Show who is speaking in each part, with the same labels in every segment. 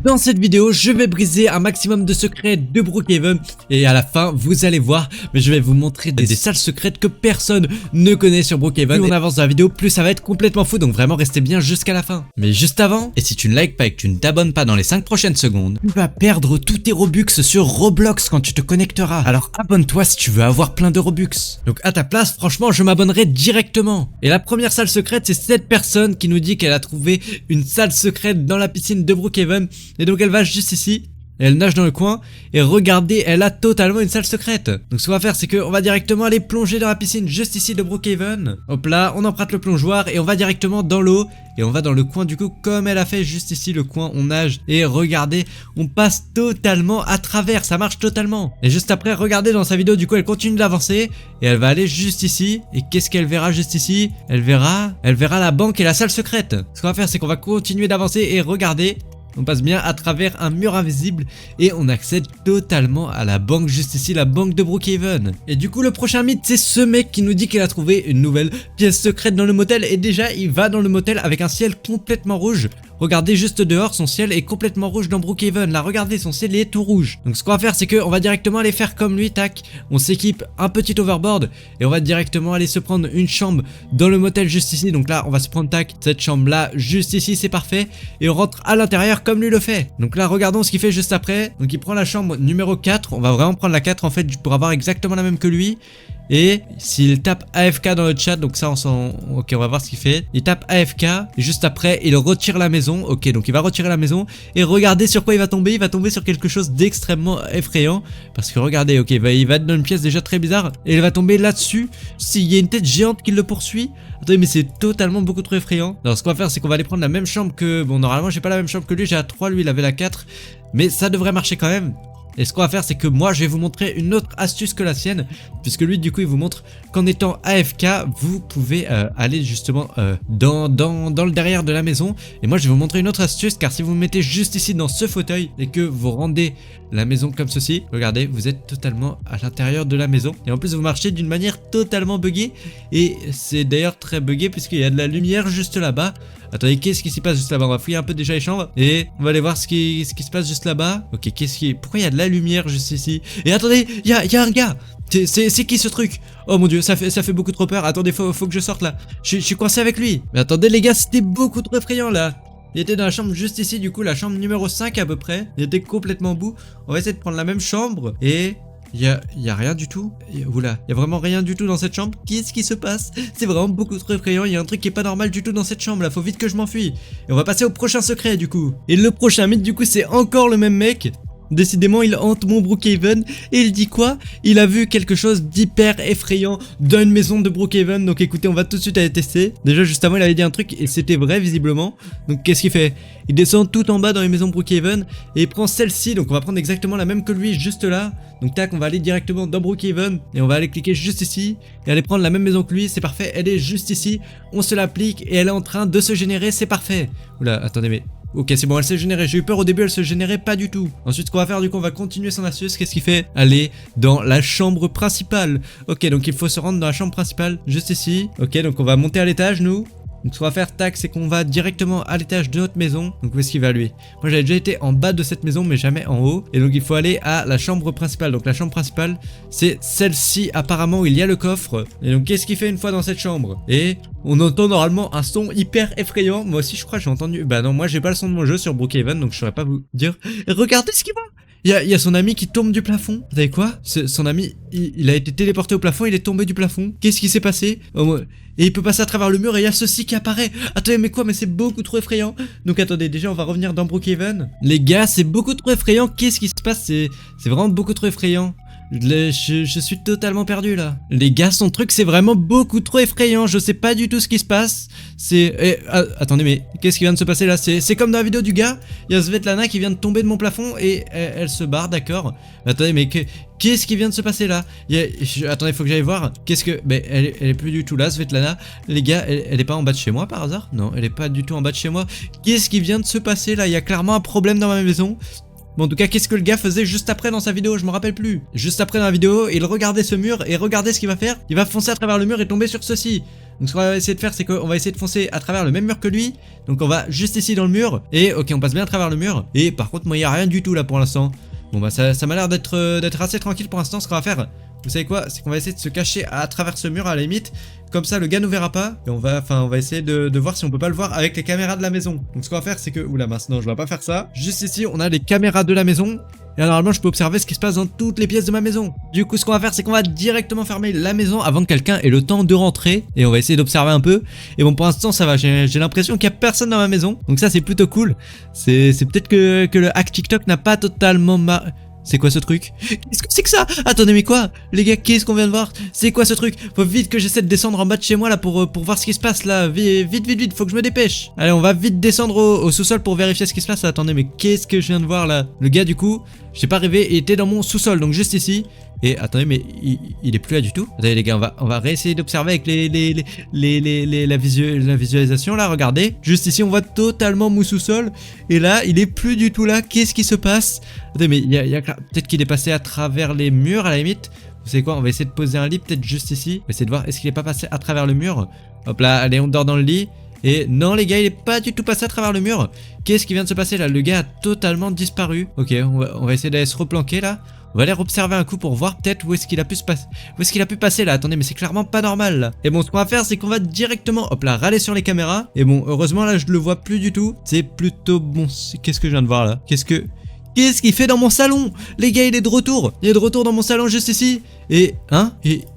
Speaker 1: Dans cette vidéo, je vais briser un maximum de secrets de Brookhaven et à la fin, vous allez voir, mais je vais vous montrer des salles secrètes que personne ne connaît sur Brookhaven. Plus on avance dans la vidéo, plus ça va être complètement fou, donc vraiment restez bien jusqu'à la fin. Mais juste avant, et si tu ne likes pas et que tu ne t'abonnes pas dans les 5 prochaines secondes, tu vas perdre tous tes Robux sur Roblox quand tu te connecteras. Alors abonne-toi si tu veux avoir plein de Robux. Donc à ta place, franchement, je m'abonnerai directement. Et la première salle secrète, c'est cette personne qui nous dit qu'elle a trouvé une salle secrète dans la piscine de Brookhaven. Et donc elle va juste ici, et elle nage dans le coin, et regardez, elle a totalement une salle secrète. Donc ce qu'on va faire, c'est qu'on va directement aller plonger dans la piscine juste ici de Brookhaven. Hop là, on emprunte le plongeoir et on va directement dans l'eau. Et on va dans le coin du coup, comme elle a fait juste ici le coin, on nage. Et regardez, on passe totalement à travers, ça marche totalement. Et juste après, regardez dans sa vidéo, du coup elle continue d'avancer. Et elle va aller juste ici. Et qu'est-ce qu'elle verra juste ici? Elle verra la banque et la salle secrète. Ce qu'on va faire, c'est qu'on va continuer d'avancer et regardez. On passe bien à travers un mur invisible et on accède totalement à la banque juste ici, la banque de Brookhaven. Et du coup le prochain mythe, c'est ce mec qui nous dit qu'il a trouvé une nouvelle pièce secrète dans le motel. Et déjà il va dans le motel avec un ciel complètement rouge. Regardez juste dehors, son ciel est complètement rouge dans Brookhaven. Là regardez, son ciel est tout rouge. Donc ce qu'on va faire, c'est qu'on va directement aller faire comme lui, tac. On s'équipe un petit overboard et on va directement aller se prendre une chambre dans le motel juste ici. Donc là on va se prendre tac, cette chambre là juste ici, c'est parfait. Et on rentre à l'intérieur comme lui le fait. Donc là regardons ce qu'il fait juste après. Donc il prend la chambre numéro 4. On va vraiment prendre la 4 en fait pour avoir exactement la même que lui. Et s'il tape AFK dans le chat, donc ça on s'en... Ok, on va voir ce qu'il fait. Il tape AFK et juste après il retire la maison. Ok, donc il va retirer la maison. Et regardez sur quoi il va tomber. Il va tomber sur quelque chose d'extrêmement effrayant. Parce que regardez, ok, il va être dans une pièce déjà très bizarre. Et il va tomber là-dessus. S'il y a une tête géante qui le poursuit. Attendez, mais c'est totalement beaucoup trop effrayant. Alors ce qu'on va faire, c'est qu'on va aller prendre la même chambre que... Bon, normalement j'ai pas la même chambre que lui, j'ai la 3, lui il avait la 4. Mais ça devrait marcher quand même. Et ce qu'on va faire, c'est que moi je vais vous montrer une autre astuce que la sienne, puisque lui du coup il vous montre qu'en étant AFK vous pouvez aller justement dans le derrière de la maison. Et moi je vais vous montrer une autre astuce, car si vous vous mettez juste ici dans ce fauteuil et que vous rendez la maison comme ceci, regardez, vous êtes totalement à l'intérieur de la maison. Et en plus vous marchez d'une manière totalement buggée. Et c'est d'ailleurs très buggé puisqu'il y a de la lumière juste là-bas. Attendez, qu'est-ce qui s'y passe juste là-bas? On va fouiller un peu déjà les chambres et on va aller voir ce qui se passe juste là-bas. Ok, pourquoi il y a de la lumière juste ici? Et attendez, il y a un gars. C'est qui ce truc? Oh mon dieu, ça fait beaucoup trop peur. Attendez, faut que je sorte là. Je suis coincé avec lui. Mais attendez les gars, c'était beaucoup trop effrayant là. Il était dans la chambre juste ici, du coup la chambre numéro 5 à peu près. Il était complètement au bout. On va essayer de prendre la même chambre et... Il y a rien du tout. Oula, il y a vraiment rien du tout dans cette chambre. Qu'est-ce qui se passe? C'est vraiment beaucoup trop effrayant. Il y a un truc qui est pas normal du tout dans cette chambre là. Faut vite que je m'enfuis. Et on va passer au prochain secret du coup. Et le prochain mythe du coup, c'est encore le même mec. Décidément il hante mon Brookhaven. Et il dit quoi? Il a vu quelque chose d'hyper effrayant dans une maison de Brookhaven. Donc écoutez, on va tout de suite aller tester. Déjà juste avant il avait dit un truc et c'était vrai visiblement. Donc qu'est-ce qu'il fait? Il descend tout en bas dans les maisons Brookhaven et il prend celle-ci. Donc on va prendre exactement la même que lui juste là. Donc tac, on va aller directement dans Brookhaven et on va aller cliquer juste ici et aller prendre la même maison que lui. C'est parfait, elle est juste ici. On se l'applique et elle est en train de se générer, c'est parfait. Oula, attendez mais... Ok, c'est bon, elle s'est générée. J'ai eu peur au début, elle se générait pas du tout. Ensuite, ce qu'on va faire, du coup, on va continuer son astuce. Qu'est-ce qu'il fait? Aller dans la chambre principale. Ok, donc il faut se rendre dans la chambre principale, juste ici. Ok, donc on va monter à l'étage, nous. Donc ce qu'on va faire, tac, c'est qu'on va directement à l'étage de notre maison. Donc où est-ce qu'il va lui? Moi j'avais déjà été en bas de cette maison mais jamais en haut. Et donc il faut aller à la chambre principale. Donc la chambre principale c'est celle-ci apparemment où il y a le coffre. Et donc qu'est-ce qu'il fait une fois dans cette chambre? Et on entend normalement un son hyper effrayant. Moi aussi je crois que j'ai entendu... Bah non, moi j'ai pas le son de mon jeu sur Brookhaven donc je saurais pas vous dire. Et regardez ce qu'il voit! Il y a son ami qui tombe du plafond. Vous savez quoi? Son ami, il a été téléporté au plafond, il est tombé du plafond. Qu'est-ce qui s'est passé? Et il peut passer à travers le mur et il y a ceci qui apparaît. Attendez, mais quoi? Mais c'est beaucoup trop effrayant. Donc attendez, déjà on va revenir dans Brookhaven. Les gars, c'est beaucoup trop effrayant. Qu'est-ce qui se passe? C'est vraiment beaucoup trop effrayant. Je suis totalement perdu là. Les gars, son truc c'est vraiment beaucoup trop effrayant. Je sais pas du tout ce qui se passe. Attendez, mais qu'est-ce qui vient de se passer là? C'est comme dans la vidéo du gars. Il y a Svetlana qui vient de tomber de mon plafond et elle se barre, d'accord. Attendez, mais qu'est-ce qui vient de se passer là? Attendez, faut que j'aille voir. Mais elle est plus du tout là, Svetlana. Les gars, elle est pas en bas de chez moi par hasard? Non, elle est pas du tout en bas de chez moi. Qu'est-ce qui vient de se passer là? Il y a clairement un problème dans ma maison. Bon, en tout cas, qu'est-ce que le gars faisait juste après dans sa vidéo? Je me rappelle plus. Juste après dans la vidéo, il regardait ce mur et regardez ce qu'il va faire. Il va foncer à travers le mur et tomber sur ceci. Donc ce qu'on va essayer de faire, c'est qu'on va essayer de foncer à travers le même mur que lui. Donc on va juste ici dans le mur. Et ok, on passe bien à travers le mur. Et par contre, moi, il n'y a rien du tout là pour l'instant. Bon bah ça m'a l'air d'être assez tranquille pour l'instant. Ce qu'on va faire, vous savez quoi, c'est qu'on va essayer de se cacher à travers ce mur à la limite. Comme ça le gars nous verra pas. Et on va essayer de voir si on peut pas le voir avec les caméras de la maison. Donc ce qu'on va faire, c'est que... Oula mince, non, je vais pas faire ça. Juste ici, on a les caméras de la maison. Et là, normalement je peux observer ce qui se passe dans toutes les pièces de ma maison. Du coup ce qu'on va faire, c'est qu'on va directement fermer la maison avant que quelqu'un ait le temps de rentrer. Et on va essayer d'observer un peu. Et bon, pour l'instant ça va, j'ai l'impression qu'il y a personne dans ma maison. Donc ça c'est plutôt cool. C'est peut-être que le hack TikTok n'a pas totalement C'est quoi ce truc? Qu'est-ce que c'est que ça? Attendez, mais quoi? Les gars, qu'est-ce qu'on vient de voir? C'est quoi ce truc? Faut vite que j'essaie de descendre en bas de chez moi là pour voir ce qui se passe là. Vite, faut que je me dépêche. Allez, on va vite descendre au sous-sol pour vérifier ce qui se passe. Attendez, mais qu'est-ce que je viens de voir là? Le gars, du coup, j'ai pas rêvé, il était dans mon sous-sol, donc juste ici. Et attendez, mais il est plus là du tout. Attendez les gars, on va réessayer d'observer avec la visualisation là, regardez. Juste ici, on voit totalement mon sous-sol. Et là, il est plus du tout là. Qu'est-ce qui se passe? Attendez, mais peut-être qu'il est passé à travers les murs à la limite. Vous savez quoi? On va essayer de poser un lit peut-être juste ici. On va essayer de voir, est-ce qu'il est pas passé à travers le mur? Hop là, allez, on dort dans le lit. Et non les gars, il est pas du tout passé à travers le mur. Qu'est-ce qui vient de se passer là? Le gars a totalement disparu. Ok, on va essayer d'aller se replanquer là. On va aller observer un coup pour voir peut-être où est-ce qu'il a pu se passer. Où est-ce qu'il a pu passer là? Attendez, mais c'est clairement pas normal là. Et bon, ce qu'on va faire, c'est qu'on va directement, hop là, râler sur les caméras. Et bon, heureusement là, je le vois plus du tout. C'est plutôt bon. Qu'est-ce que je viens de voir là? Qu'est-ce qu'il fait dans mon salon? Les gars, il est de retour. Il est de retour dans mon salon juste ici. Et, hein?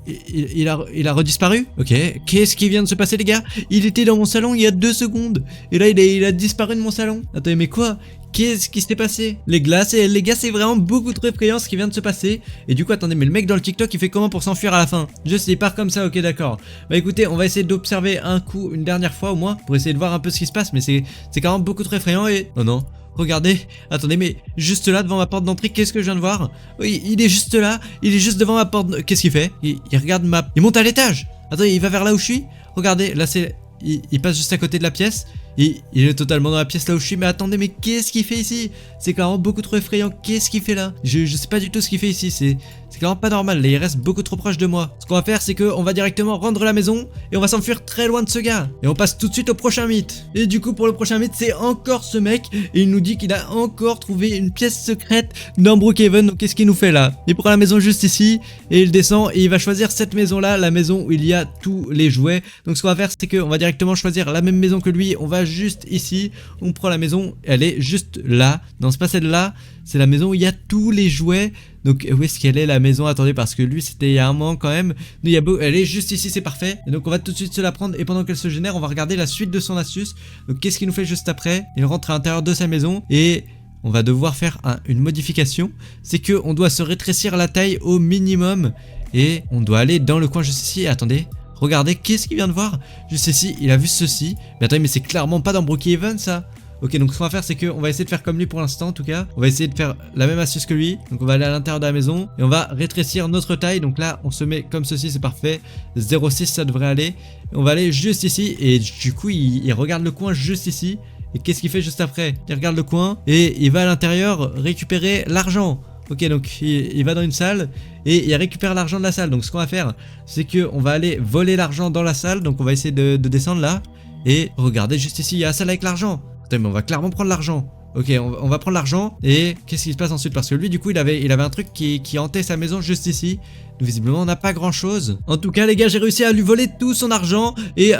Speaker 1: Il a redisparu? Ok. Qu'est-ce qui vient de se passer, les gars? Il était dans mon salon il y a 2 secondes. Et là, il a disparu de mon salon. Attendez, mais quoi? Qu'est-ce qui s'est passé? Les glaces, et les gars, c'est vraiment beaucoup trop effrayant ce qui vient de se passer. Et du coup, attendez, mais le mec dans le TikTok, il fait comment pour s'enfuir à la fin? Juste, il part comme ça, ok, d'accord. Bah écoutez, on va essayer d'observer un coup, une dernière fois au moins, pour essayer de voir un peu ce qui se passe. Mais c'est quand même beaucoup trop effrayant et... Oh non. Regardez, attendez, mais juste là devant ma porte d'entrée, qu'est-ce que je viens de voir? Oui, il est juste là, il est juste devant ma porte. Qu'est-ce qu'il fait? Il regarde il monte à l'étage. Attendez, il va vers là où je suis. Regardez, là c'est... Il passe juste à côté de la pièce. Il est totalement dans la pièce là où je suis. Mais attendez, mais qu'est-ce qu'il fait ici? C'est clairement beaucoup trop effrayant. Qu'est-ce qu'il fait là? Je sais pas du tout ce qu'il fait ici. C'est clairement pas normal. Là, il reste beaucoup trop proche de moi. Ce qu'on va faire, c'est qu'on va directement rendre la maison. Et on va s'enfuir très loin de ce gars. Et on passe tout de suite au prochain mythe. Et du coup, pour le prochain mythe, c'est encore ce mec. Et il nous dit qu'il a encore trouvé une pièce secrète dans Brookhaven. Donc qu'est-ce qu'il nous fait là? Il prend la maison juste ici. Et il descend. Et il va choisir cette maison là. La maison où il y a tous les jouets. Donc ce qu'on va faire, c'est qu'on va directement choisir la même maison que lui. On va juste ici, on prend la maison, elle est juste là. Non, c'est pas celle-là, c'est la maison où il y a tous les jouets. Donc où est-ce qu'elle est la maison? Attendez, parce que lui c'était il y a un moment quand même. Nous, elle est juste ici, c'est parfait. Et donc on va tout de suite se la prendre. Et pendant qu'elle se génère, on va regarder la suite de son astuce. Donc qu'est-ce qu'il nous fait juste après? Il rentre à l'intérieur de sa maison et... on va devoir faire une modification. C'est que on doit se rétrécir la taille au minimum. Et on doit aller dans le coin juste ici. Attendez. Regardez, qu'est-ce qu'il vient de voir? Juste ici, il a vu ceci. Mais attendez, mais c'est clairement pas dans Brookhaven ça. Ok, donc ce qu'on va faire, c'est qu'on va essayer de faire comme lui pour l'instant en tout cas. On va essayer de faire la même astuce que lui. Donc on va aller à l'intérieur de la maison et on va rétrécir notre taille. Donc là, on se met comme ceci, c'est parfait. 0,6 ça devrait aller. Et on va aller juste ici et du coup, il regarde le coin juste ici. Et qu'est-ce qu'il fait juste après? Il regarde le coin et il va à l'intérieur récupérer l'argent. Ok, donc il va dans une salle et il récupère l'argent de la salle. Donc ce qu'on va faire, c'est qu'on va aller voler l'argent dans la salle. Donc on va essayer de descendre là. Et regardez, juste ici, il y a la salle avec l'argent. Attends, mais on va clairement prendre l'argent. Ok, on va prendre l'argent. Et qu'est-ce qui se passe ensuite? Parce que lui, du coup, il avait un truc qui hantait sa maison juste ici. Visiblement, on n'a pas grand chose. En tout cas, les gars, j'ai réussi à lui voler tout son argent. Et...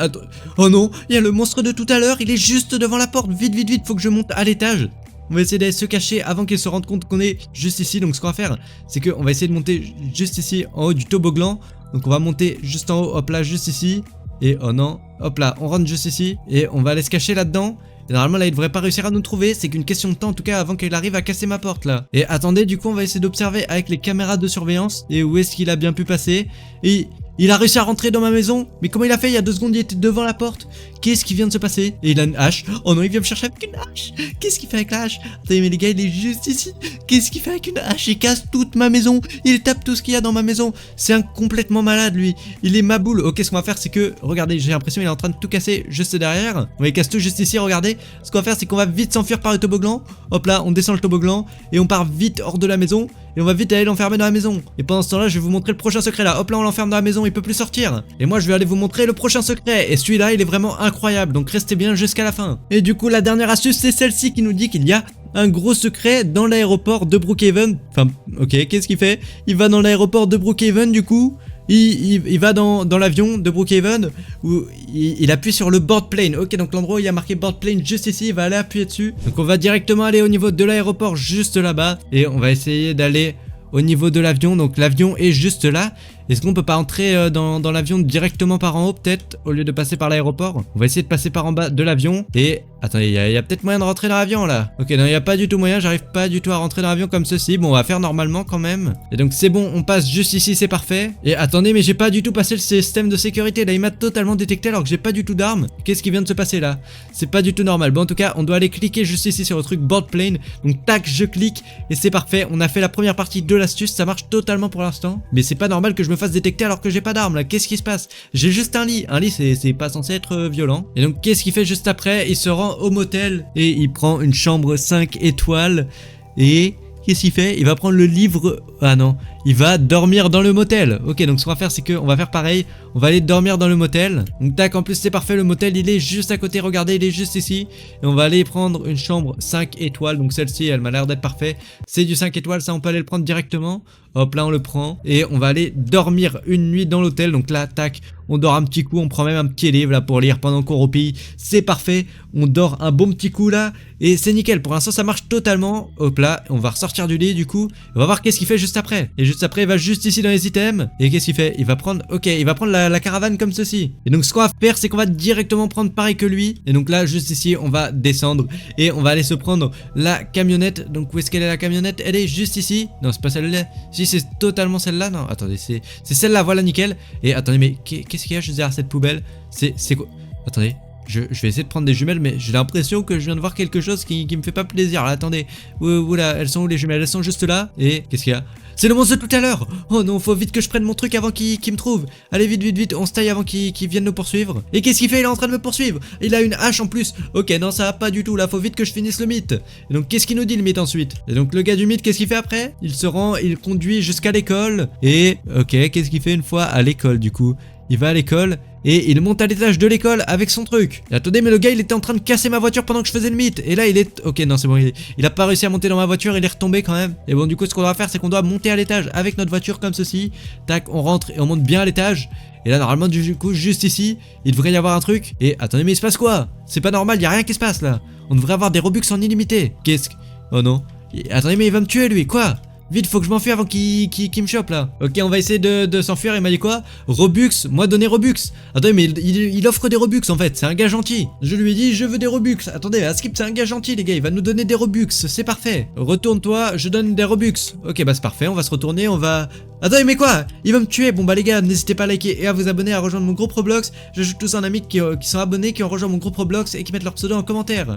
Speaker 1: oh non, il y a le monstre de tout à l'heure. Il est juste devant la porte. Vite, vite, vite, faut que je monte à l'étage. On va essayer d'aller se cacher avant qu'il se rende compte qu'on est juste ici. Donc ce qu'on va faire, c'est qu'on va essayer de monter juste ici en haut du toboggan. Donc on va monter juste en haut, hop là, juste ici. Et oh non, hop là, on rentre juste ici. Et on va aller se cacher là-dedans. Et normalement là il devrait pas réussir à nous trouver. C'est qu'une question de temps en tout cas avant qu'il arrive à casser ma porte là. Et attendez, du coup on va essayer d'observer avec les caméras de surveillance. Et où est-ce qu'il a bien pu passer. Et... il a réussi à rentrer dans ma maison. Mais comment il a fait? Il y a 2 secondes, il était devant la porte. Qu'est-ce qui vient de se passer? Et il a une hache. Oh non, il vient me chercher avec une hache. Qu'est-ce qu'il fait avec la hache? Attendez, mais les gars, il est juste ici. Qu'est-ce qu'il fait avec une hache? Il casse toute ma maison. Il tape tout ce qu'il y a dans ma maison. C'est un complètement malade, lui. Il est ma boule. Ok, ce qu'on va faire, c'est que... regardez, j'ai l'impression qu'il est en train de tout casser juste derrière. Il casse tout juste ici, regardez. Ce qu'on va faire, c'est qu'on va vite s'enfuir par le toboggan. Hop là, on descend le toboggan. Et on part vite hors de la maison. et on va vite aller l'enfermer dans la maison. Et pendant ce temps-là, je vais vous montrer le prochain secret là. Hop là, on l'enferme dans la maison, il peut plus sortir. Et moi, je vais aller vous montrer le prochain secret. Et celui-là, il est vraiment incroyable, donc restez bien jusqu'à la fin. Et du coup, la dernière astuce, c'est celle-ci qui nous dit qu'il y a un gros secret dans l'aéroport de Brookhaven. Enfin, ok, qu'est-ce qu'il fait? Il va dans l'aéroport de Brookhaven, du coup. Il va dans l'avion de Brookhaven où il appuie sur le board plane. Ok, donc l'endroit où il y a marqué board plane juste ici, il va aller appuyer dessus. Donc on va directement aller au niveau de l'aéroport juste là-bas. Et on va essayer d'aller au niveau de l'avion. Donc l'avion est juste là. Est-ce qu'on peut pas entrer dans l'avion directement par en haut peut-être au lieu de passer par l'aéroport? On va essayer de passer par en bas de l'avion. Et attendez, il y a peut-être moyen de rentrer dans l'avion là. Ok, non, il n'y a pas du tout moyen, j'arrive pas du tout à rentrer dans l'avion comme ceci. Bon, on va faire normalement quand même. Et donc c'est bon, on passe juste ici, c'est parfait. Et attendez, mais j'ai pas du tout passé le système de sécurité. Là, il m'a totalement détecté alors que j'ai pas du tout d'armes. Qu'est-ce qui vient de se passer là? C'est pas du tout normal. Bon, en tout cas, on doit aller cliquer juste ici sur le truc board plane. Donc tac, je clique et c'est parfait. On a fait la première partie de l'astuce, ça marche totalement pour l'instant. Mais c'est pas normal que je me fasse détecter alors que j'ai pas d'armes là. Qu'est-ce qui se passe? J'ai juste un lit. Un lit, c'est pas censé être violent. Et donc, qu'est-ce qu'il fait juste après? Il se rend au motel et il prend une chambre 5 étoiles. Et qu'est-ce qu'il fait? Il va prendre le livre. Ah non, il va dormir dans le motel. Ok, donc ce qu'on va faire, c'est qu'on va faire pareil. On va aller dormir dans le motel. Donc tac, en plus c'est parfait, le motel il est juste à côté, regardez, il est juste ici. Et on va aller prendre une chambre 5 étoiles. Donc celle-ci, elle m'a l'air d'être parfaite. C'est du 5 étoiles, ça on peut aller le prendre directement. Hop là, on le prend. Et on va aller dormir une nuit dans l'hôtel. Donc là, tac, on dort un petit coup. On prend même un petit livre là pour lire pendant qu'on roupille. C'est parfait, on dort un bon petit coup là. Et c'est nickel, pour l'instant ça marche totalement. Hop là, on va ressortir du lit du coup. On va voir qu'est-ce qu'il fait juste après. Et juste après, il va juste ici dans les items. Et qu'est-ce qu'il fait? Il va prendre, ok, il va prendre la caravane comme ceci. Et donc ce qu'on va faire, c'est qu'on va directement prendre pareil que lui. Et donc là, juste ici, on va descendre. Et on va aller se prendre la camionnette. Donc où est-ce qu'elle est la camionnette? Elle est juste ici. Non, c'est pas celle-là. Si, c'est totalement celle-là. Non, attendez, c'est celle-là, voilà, nickel. Et attendez, mais qu'est-ce qu'il y a juste derrière cette poubelle? C'est quoi? Attendez. Je vais essayer de prendre des jumelles, mais j'ai l'impression que je viens de voir quelque chose qui me fait pas plaisir. Là, attendez. Oula, elles sont où les jumelles? Elles sont juste là. Et qu'est-ce qu'il y a? C'est le monstre de tout à l'heure. Oh non, faut vite que je prenne mon truc avant qu'il me trouve. Allez, vite, vite, vite. On se taille avant qu'il vienne nous poursuivre. Et qu'est-ce qu'il fait? Il est en train de me poursuivre. Il a une hache en plus. Ok, non, ça va pas du tout. Là, faut vite que je finisse le mythe. Et donc, qu'est-ce qu'il nous dit le mythe ensuite? Et donc, le gars du mythe, qu'est-ce qu'il fait après? Il se rend, il conduit jusqu'à l'école. Et, ok, qu'est-ce qu'il fait une fois à l'école du coup? Il va à l'école et il monte à l'étage de l'école avec son truc. Et attendez, mais le gars il était en train de casser ma voiture pendant que je faisais le mythe. Et là il est... Ok, non c'est bon, il a pas réussi à monter dans ma voiture, il est retombé quand même. Et bon du coup ce qu'on doit faire c'est qu'on doit monter à l'étage avec notre voiture comme ceci. Tac, on rentre et on monte bien à l'étage. Et là normalement du coup juste ici, il devrait y avoir un truc. Et attendez, mais il se passe quoi? C'est pas normal, y a rien qui se passe là. On devrait avoir des Robux en illimité. Qu'est-ce que... Oh non. Attendez, mais il va me tuer lui, quoi? Vite, faut que je m'enfuis avant qu'il me chope là. Ok, on va essayer de s'enfuir. Il m'a dit quoi? Robux, moi donner Robux. Attendez, mais il offre des Robux en fait, c'est un gars gentil. Je lui ai dit, je veux des Robux. Attendez, Askip, c'est un gars gentil, les gars, il va nous donner des Robux, c'est parfait. Retourne-toi, je donne des Robux. Ok, bah c'est parfait, on va se retourner, on va... Attendez, mais quoi? Il va me tuer. Bon bah les gars, n'hésitez pas à liker et à vous abonner, à rejoindre mon groupe Roblox. J'ajoute tous un ami qui sont abonnés, qui ont rejoint mon groupe Roblox et qui mettent leur pseudo en commentaire.